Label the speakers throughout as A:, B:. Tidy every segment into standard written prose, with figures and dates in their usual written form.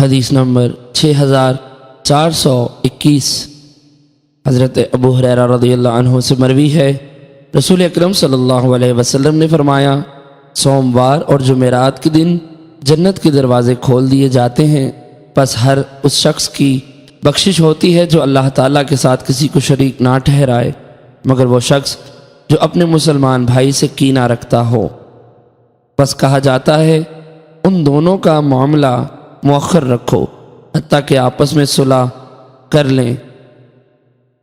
A: حدیث نمبر 6421 حضرت ابو ہریرہ رضی اللہ عنہ سے مروی ہے، رسول اکرم صلی اللہ علیہ وسلم نے فرمایا، سوموار اور جمعرات کے دن جنت کے دروازے کھول دیے جاتے ہیں، پس ہر اس شخص کی بخشش ہوتی ہے جو اللہ تعالیٰ کے ساتھ کسی کو شریک نہ ٹھہرائے، مگر وہ شخص جو اپنے مسلمان بھائی سے کینہ رکھتا ہو۔ پس کہا جاتا ہے ان دونوں کا معاملہ مؤخر رکھو حتیٰ کہ آپس میں صلح کر لیں،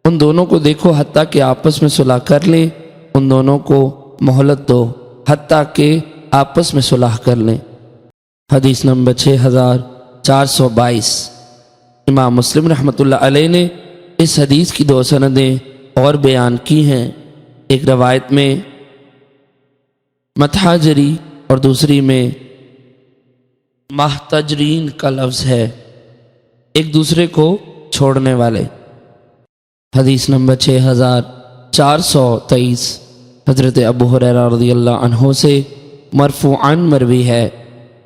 A: ان دونوں کو دیکھو حتیٰ کہ آپس میں صلح کر لیں، ان دونوں کو مہلت دو حتیٰ کہ آپس میں صلح کر لیں۔ حدیث نمبر 6422 امام مسلم رحمۃ اللہ علیہ نے اس حدیث کی 2 سندیں اور بیان کی ہیں، ایک روایت میں متحاجری اور دوسری میں محتجرین کا لفظ ہے، ایک دوسرے کو چھوڑنے والے۔ حدیث نمبر 6423 حضرت ابو ہریرہ رضی اللہ عنہ سے مرفوعاً مروی ہے،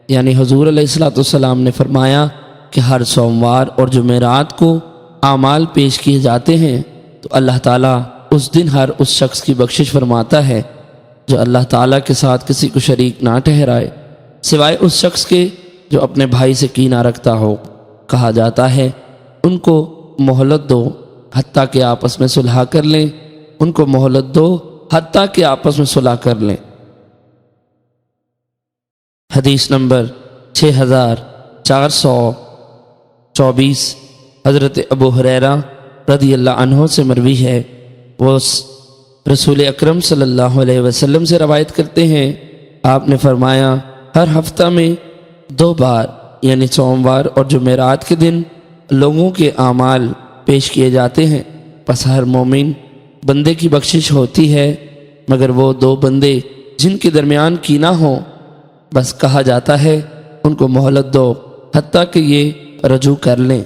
A: یعنی حضور علیہ الصلوۃ نے فرمایا کہ ہر سوموار اور جمعرات کو اعمال پیش کیے جاتے ہیں تو اللہ تعالیٰ اس دن ہر اس شخص کی بخشش فرماتا ہے جو اللہ تعالیٰ کے ساتھ کسی کو شریک نہ ٹھہرائے، سوائے اس شخص کے جو اپنے بھائی سے کینہ رکھتا ہو۔ کہا جاتا ہے ان کو مہلت دو حتیٰ کہ آپس میں صلح کر لیں، ان کو مہلت دو حتیٰ کہ آپس میں صلح کر لیں۔ حدیث نمبر 6424 حضرت ابو ہریرہ رضی اللہ عنہ سے مروی ہے، وہ رسول اکرم صلی اللہ علیہ وسلم سے روایت کرتے ہیں، آپ نے فرمایا ہر ہفتہ میں 2 بار یعنی سوموار اور جمعرات کے دن لوگوں کے اعمال پیش کیے جاتے ہیں، پس ہر مومن بندے کی بخشش ہوتی ہے مگر وہ 2 بندے جن کے درمیان کینہ ہو، بس کہا جاتا ہے ان کو مہلت دو حتیٰ کہ یہ رجوع کر لیں۔